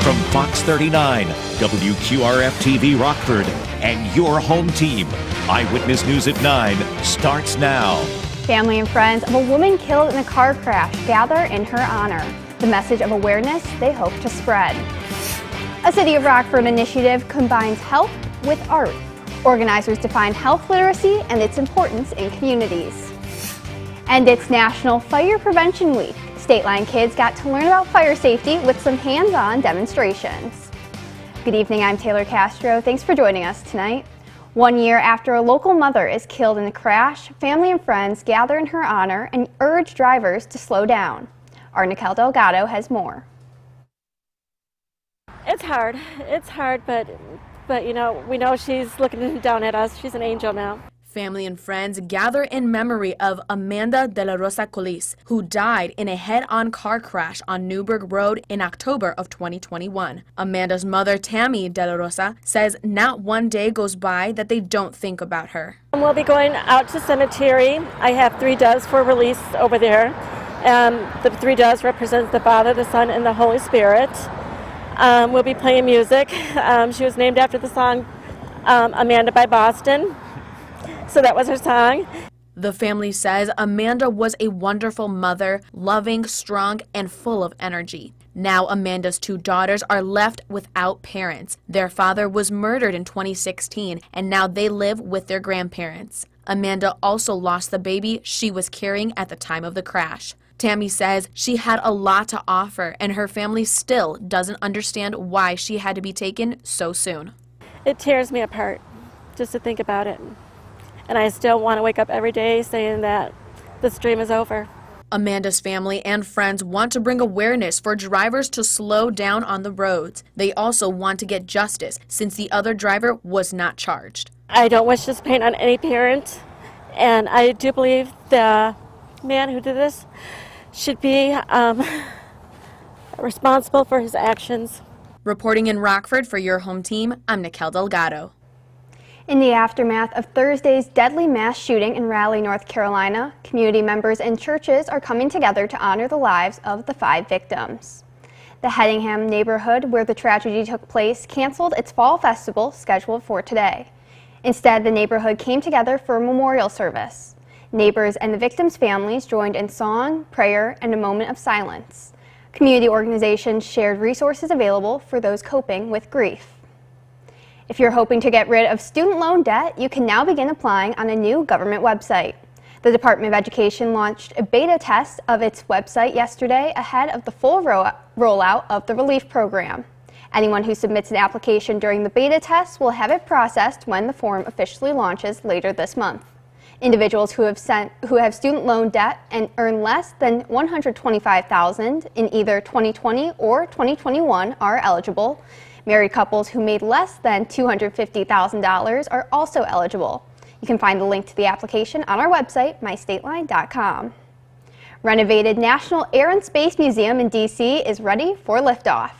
from Fox 39, WQRF-TV Rockford, and your home team. Eyewitness News at 9 starts now. Family and friends of a woman killed in a car crash gather in her honor. The message of awareness they hope to spread. A City of Rockford initiative combines health with art. Organizers define health literacy and its importance in communities. And it's National Fire Prevention Week. State line kids got to learn about fire safety with some hands-on demonstrations. Good evening, I'm Taylor Castro. Thanks for joining us tonight. 1 year after a local mother is killed in a crash, family and friends gather in her honor and urge drivers to slow down. Our Nicole Delgado has more. It's hard, but you know, we know she's looking down at us. She's an angel now. Family and friends gather in memory of Amanda de la Rosa Colis, who died in a head-on car crash on Newburgh Road in October of 2021. Amanda's mother, Tammy de la Rosa, says not one day goes by that they don't think about her. We'll be going out to cemetery. I have 3 doves for release over there. The 3 doves represent the Father, the Son, and the Holy Spirit. We'll be playing music. She was named after the song Amanda by Boston. So that was her song. The family says Amanda was a wonderful mother, loving, strong, and full of energy. Now Amanda's 2 daughters are left without parents. Their father was murdered in 2016, and now they live with their grandparents. Amanda also lost the baby she was carrying at the time of the crash. Tammy says she had a lot to offer, and her family still doesn't understand why she had to be taken so soon. It tears me apart just to think about it. And I still want to wake up every day saying that this dream is over. Amanda's family and friends want to bring awareness for drivers to slow down on the roads. They also want to get justice since the other driver was not charged. I don't wish this pain on any parent, and I do believe the man who did this should be responsible for his actions. Reporting in Rockford for your home team, I'm Nicole Delgado. In the aftermath of Thursday's deadly mass shooting in Raleigh, North Carolina, community members and churches are coming together to honor the lives of the 5 victims. The Hedingham neighborhood where the tragedy took place canceled its fall festival scheduled for today. Instead, the neighborhood came together for a memorial service. Neighbors and the victims' families joined in song, prayer, and a moment of silence. Community organizations shared resources available for those coping with grief. If you're hoping to get rid of student loan debt, you can now begin applying on a new government website. The Department of Education launched a beta test of its website yesterday ahead of the full rollout of the relief program. Anyone who submits an application during the beta test will have it processed when the form officially launches later this month. Individuals who have student loan debt and earn less than $125,000 in either 2020 or 2021 are eligible. Married couples who made less than $250,000 are also eligible. You can find the link to the application on our website, mystateline.com. Renovated National Air and Space Museum in D.C. is ready for liftoff.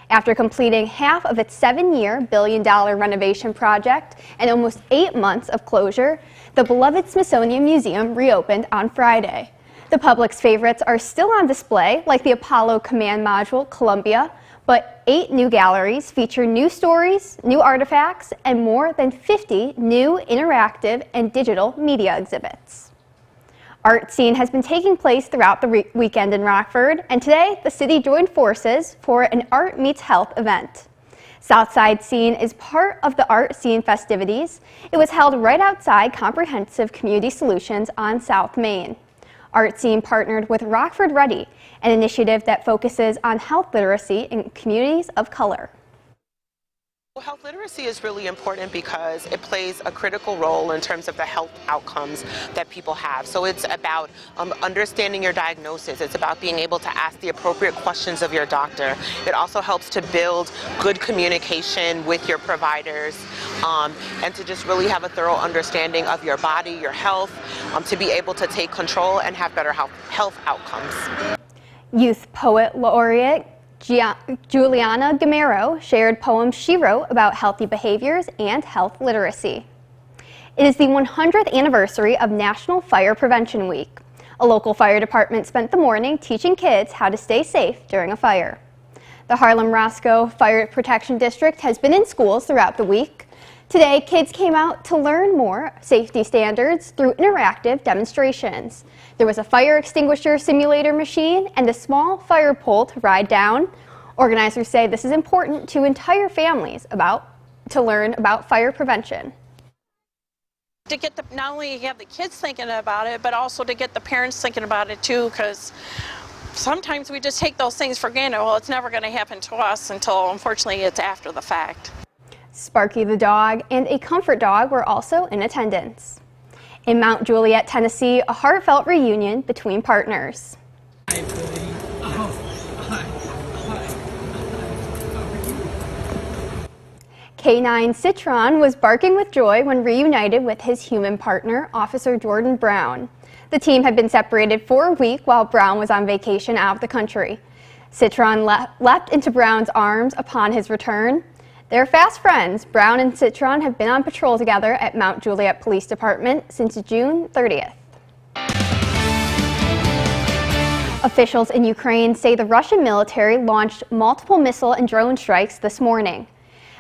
After completing half of its 7-year billion-dollar renovation project and almost 8 months of closure, the beloved Smithsonian Museum reopened on Friday. The public's favorites are still on display, like the Apollo Command Module Columbia, but 8 new galleries feature new stories, new artifacts, and more than 50 new interactive and digital media exhibits. Art Scene has been taking place throughout the weekend in Rockford, and today the city joined forces for an Art Meets Health event. Southside Scene is part of the Art Scene festivities. It was held right outside Comprehensive Community Solutions on South Main. Art Scene partnered with Rockford Ready, an initiative that focuses on health literacy in communities of color. Well, health literacy is really important because it plays a critical role in terms of the health outcomes that people have. So it's about understanding your diagnosis. It's about being able to ask the appropriate questions of your doctor. It also helps to build good communication with your providers and to just really have a thorough understanding of your body, your health, to be able to take control and have better health outcomes. Youth Poet Laureate Juliana Gamero shared poems she wrote about healthy behaviors and health literacy. It is the 100th anniversary of National Fire Prevention Week. A local fire department spent the morning teaching kids how to stay safe during a fire. The Harlem-Roscoe Fire Protection District has been in schools throughout the week. Today, kids came out to learn more safety standards through interactive demonstrations. There was a fire extinguisher simulator machine and a small fire pole to ride down. Organizers say this is important to entire families to learn about fire prevention. To get not only have the kids thinking about it, but also to get the parents thinking about it too, because sometimes we just take those things for granted. Well, it's never going to happen to us until, unfortunately, it's after the fact. Sparky the dog and a comfort dog were also in attendance. In Mount Juliet, Tennessee, a heartfelt reunion between partners. K9 Citron was barking with joy when reunited with his human partner, Officer Jordan Brown. The team had been separated for a week while Brown was on vacation out of the country. Citron leapt into Brown's arms upon his return. They're fast friends. Brown and Citron have been on patrol together at Mount Juliet Police Department since June 30th. Officials in Ukraine say the Russian military launched multiple missile and drone strikes this morning.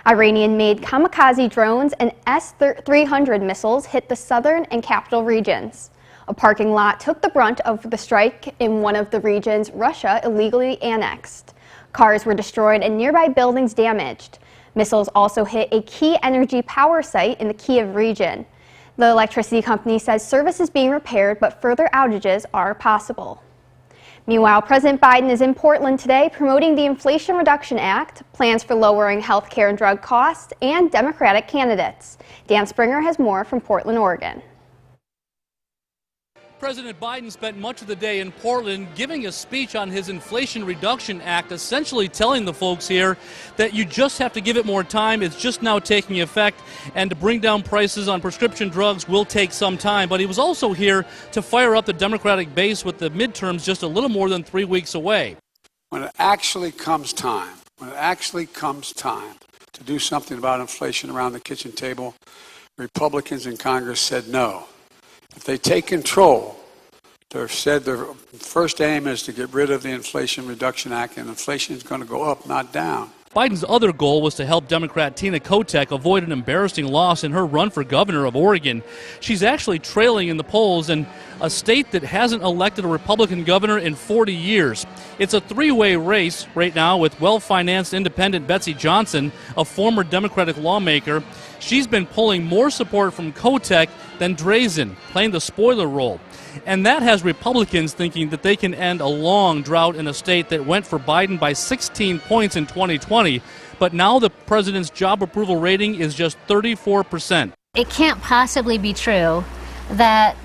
Iranian-made kamikaze drones and S-300 missiles hit the southern and capital regions. A parking lot took the brunt of the strike in one of the regions Russia illegally annexed. Cars were destroyed and nearby buildings damaged. Missiles also hit a key energy power site in the Kyiv region. The electricity company says service is being repaired, but further outages are possible. Meanwhile, President Biden is in Portland today promoting the Inflation Reduction Act, plans for lowering health care and drug costs, and Democratic candidates. Dan Springer has more from Portland, Oregon. President Biden spent much of the day in Portland giving a speech on his Inflation Reduction Act, essentially telling the folks here that you just have to give it more time. It's just now taking effect, and to bring down prices on prescription drugs will take some time. But he was also here to fire up the Democratic base with the midterms just a little more than 3 weeks away. When it actually comes time to do something about inflation around the kitchen table, Republicans in Congress said no. If they take control, they've said their first aim is to get rid of the Inflation Reduction Act, and inflation is going to go up, not down. Biden's other goal was to help Democrat Tina Kotek avoid an embarrassing loss in her run for governor of Oregon. She's actually trailing in the polls in a state that hasn't elected a Republican governor in 40 years. It's a three-way race right now with well-financed independent Betsy Johnson, a former Democratic lawmaker. She's been pulling more support from Kotek than Drazen, playing the spoiler role. And that has Republicans thinking that they can end a long drought in a state that went for Biden by 16 points in 2020. But now the president's job approval rating is just 34%. It can't possibly be true that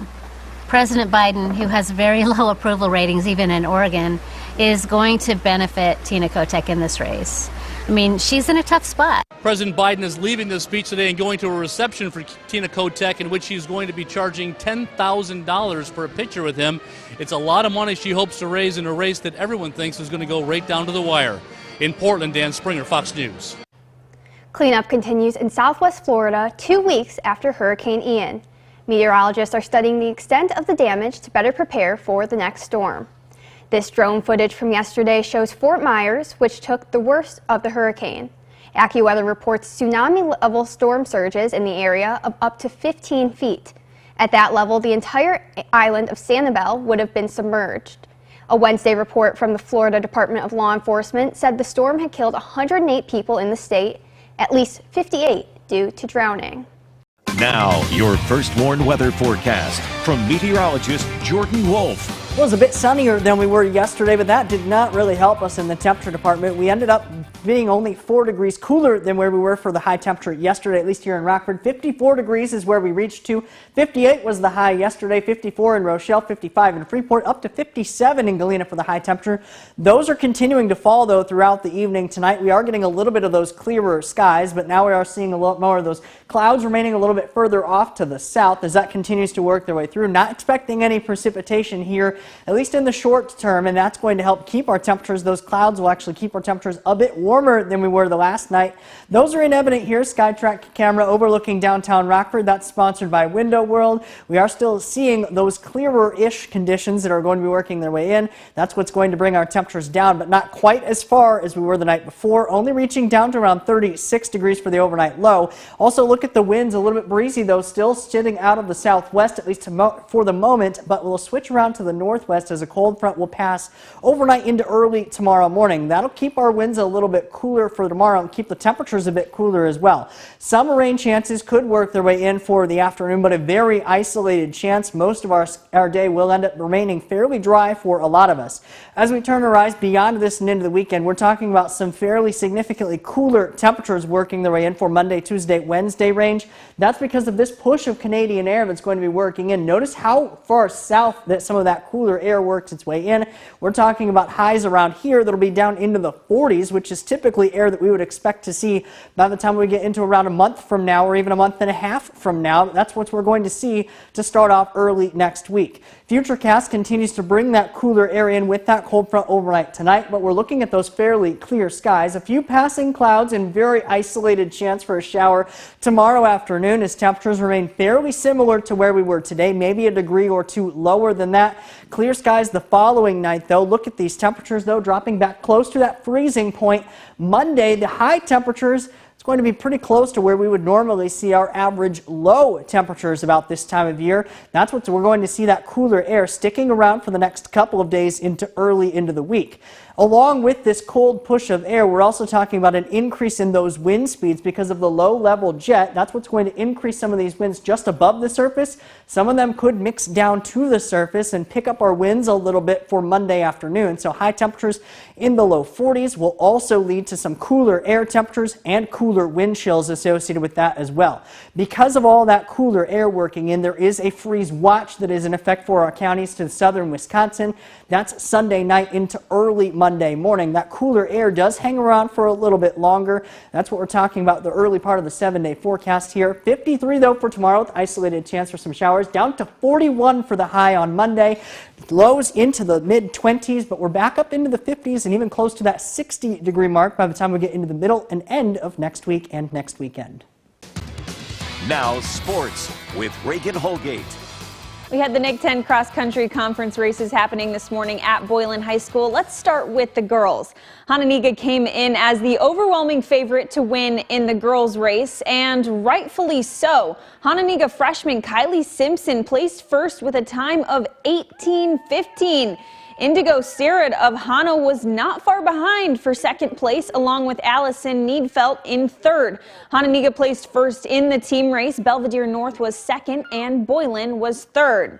President Biden, who has very low approval ratings even in Oregon, is going to benefit Tina Kotek in this race. I mean, she's in a tough spot. President Biden is leaving this speech today and going to a reception for Tina Kotek in which he's going to be charging $10,000 for a picture with him. It's a lot of money she hopes to raise in a race that everyone thinks is going to go right down to the wire. In Portland, Dan Springer, Fox News. Cleanup continues in southwest Florida 2 weeks after Hurricane Ian. Meteorologists are studying the extent of the damage to better prepare for the next storm. This drone footage from yesterday shows Fort Myers, which took the worst of the hurricane. AccuWeather reports tsunami-level storm surges in the area of up to 15 feet. At that level, the entire island of Sanibel would have been submerged. A Wednesday report from the Florida Department of Law Enforcement said the storm had killed 108 people in the state, at least 58 due to drowning. Now, your first warned weather forecast from meteorologist Jordan Wolf. Well, it was a bit sunnier than we were yesterday, but that did not really help us in the temperature department. We ended up being only 4 degrees cooler than where we were for the high temperature yesterday, at least here in Rockford. 54 degrees is where we reached to. 58 was the high yesterday, 54 in Rochelle, 55 in Freeport, up to 57 in Galena for the high temperature. Those are continuing to fall, though, throughout the evening tonight. We are getting a little bit of those clearer skies, but now we are seeing a lot more of those clouds remaining a little bit further off to the south as that continues to work their way through. Not expecting any precipitation here at least in the short term, and that's going to help keep our temperatures. Those clouds will actually keep our temperatures a bit warmer than we were the last night. Those are in evident here. SkyTrack camera overlooking downtown Rockford. That's sponsored by Window World. We are still seeing those clearer-ish conditions that are going to be working their way in. That's what's going to bring our temperatures down, but not quite as far as we were the night before, only reaching down to around 36 degrees for the overnight low. Also, look at the winds, a little bit breezy though, still sitting out of the southwest, at least for the moment, but we'll switch around to the northwest as a cold front will pass overnight into early tomorrow morning. That'll keep our winds a little bit cooler for tomorrow and keep the temperatures a bit cooler as well. Some rain chances could work their way in for the afternoon, but a very isolated chance. Most of our day will end up remaining fairly dry for a lot of us. As we turn our eyes beyond this and into the weekend, we're talking about some fairly significantly cooler temperatures working their way in for Monday, Tuesday, Wednesday range. That's because of this push of Canadian air that's going to be working in. Notice how far south that some of that cooler air works its way in. We're talking about highs around here that'll be down into the 40s, which is typically air that we would expect to see by the time we get into around a month from now or even a month and a half from now. That's what we're going to see to start off early next week. Futurecast continues to bring that cooler air in with that cold front overnight tonight, but we're looking at those fairly clear skies. A few passing clouds and very isolated chance for a shower tomorrow afternoon as temperatures remain fairly similar to where we were today, maybe a degree or two lower than that. Clear skies the following night, though. Look at these temperatures, though, dropping back close to that freezing point. Monday, the high temperatures, it's going to be pretty close to where we would normally see our average low temperatures about this time of year. That's what we're going to see, that cooler air sticking around for the next couple of days into early into the week. Along with this cold push of air, we're also talking about an increase in those wind speeds because of the low-level jet. That's what's going to increase some of these winds just above the surface. Some of them could mix down to the surface and pick up our winds a little bit for Monday afternoon. So high temperatures in the low 40s will also lead to some cooler air temperatures and cooler wind chills associated with that as well. Because of all that cooler air working in, there is a freeze watch that is in effect for our counties to southern Wisconsin. That's Sunday night into early Monday morning. That cooler air does hang around for a little bit longer. That's what we're talking about the early part of the 7-day forecast here. 53 though for tomorrow with isolated chance for some showers, down to 41 for the high on Monday. Lows into the mid-20s, but we're back up into the 50s and even close to that 60-degree mark by the time we get into the middle and end of next week and next weekend. Now sports with Reagan Holgate. We had the NIC 10 cross-country conference races happening this morning at Boylan High School. Let's start with the girls. Hononegah came in as the overwhelming favorite to win in the girls' race, and rightfully so. Hononegah freshman Kylie Simpson placed first with a time of 18:15. Indigo Sarad of Hano was not far behind for second place, along with Allison Needfelt in third. Hononegah placed first in the team race. Belvedere North was second and Boylan was third.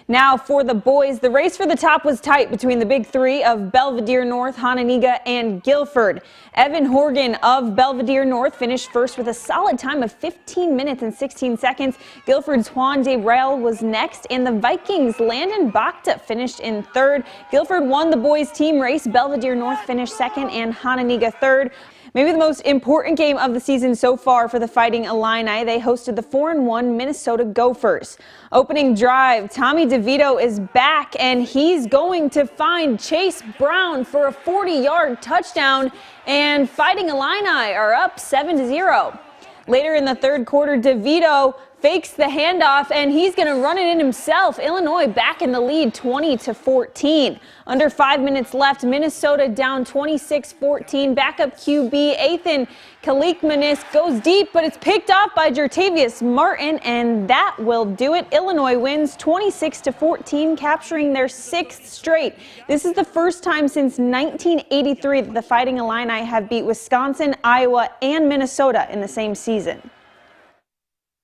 Now for the boys, the race for the top was tight between the big three of Belvedere North, Hononegah, and Guilford. Evan Horgan of Belvedere North finished first with a solid time of 15 minutes and 16 seconds. Guilford's Juan de Real was next, and the Vikings' Landon Bakta finished in third. Guilford won the boys' team race. Belvedere North finished second and Hononegah third. Maybe the most important game of the season so far for the Fighting Illini. They hosted the 4-1 Minnesota Gophers. Opening drive, Tommy DeVito is back, and he's going to find Chase Brown for a 40-yard touchdown, and Fighting Illini are up 7-0. Later in the third quarter, DeVito fakes the handoff, and he's going to run it in himself. Illinois back in the lead 20-14. Under 5 minutes left, Minnesota down 26-14. Backup QB Ethan Kalikmanis goes deep, but it's picked off by Jertavius Martin, and that will do it. Illinois wins 26-14, capturing their 6th straight. This is the first time since 1983 that the Fighting Illini have beat Wisconsin, Iowa, and Minnesota in the same season.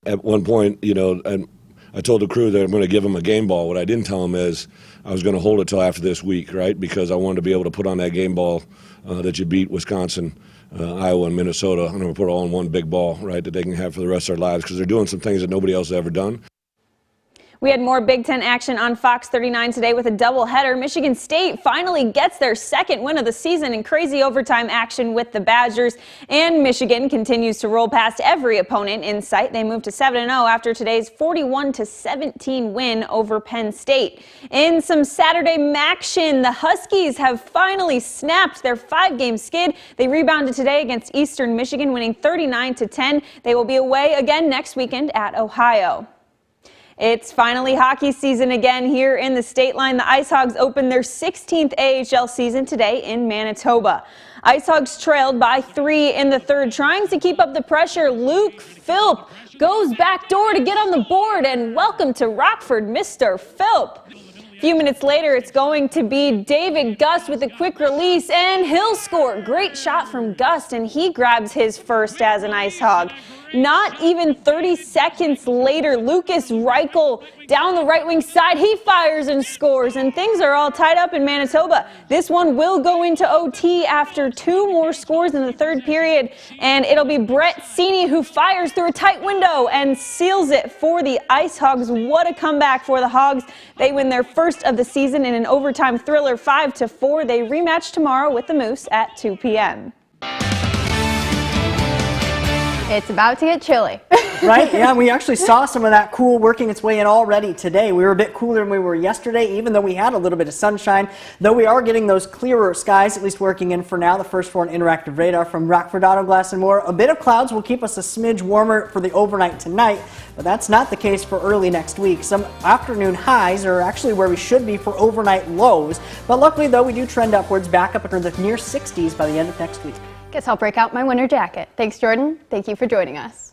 At one point, and I told the crew that I'm going to give them a game ball. What I didn't tell them is I was going to hold it till after this week, right? Because I wanted to be able to put on that game ball that you beat Wisconsin, Iowa, and Minnesota. I'm going to put it all in one big ball, right, that they can have for the rest of their lives because they're doing some things that nobody else has ever done. We had more Big Ten action on Fox 39 today with a doubleheader. Michigan State finally gets their second win of the season in crazy overtime action with the Badgers. And Michigan continues to roll past every opponent in sight. They moved to 7-0 after today's 41-17 win over Penn State. In some Saturday MACtion, the Huskies have finally snapped their 5-game skid. They rebounded today against Eastern Michigan, winning 39-10. They will be away again next weekend at Ohio. It's finally hockey season again here in the state line. The IceHogs opened their 16th AHL season today in Manitoba. IceHogs trailed by 3 in the third. Trying to keep up the pressure, Luke Philp goes back door to get on the board, and welcome to Rockford, Mr. Philp. A few minutes later, it's going to be David Gust with a quick release, and he'll score. Great shot from Gust, and he grabs his first as an IceHog. Not even 30 seconds later, Lucas Reichel down the right wing side. He fires and scores, and things are all tied up in Manitoba. This one will go into OT after 2 more scores in the third period, and it'll be Brett Sini who fires through a tight window and seals it for the IceHogs. What a comeback for the Hogs. They win their first of the season in an overtime thriller, 5-4. They rematch tomorrow with the Moose at 2 p.m. It's about to get chilly. Right? Yeah, we actually saw some of that cool working its way in already today. We were a bit cooler than we were yesterday, even though we had a little bit of sunshine. Though we are getting those clearer skies, at least working in for now. The first for an interactive radar from Rockford Auto Glass and more. A bit of clouds will keep us a smidge warmer for the overnight tonight, but that's not the case for early next week. Some afternoon highs are actually where we should be for overnight lows, but luckily though we do trend upwards back up into the near 60s by the end of next week. Guess I'll break out my winter jacket. Thanks, Jordan. Thank you for joining us.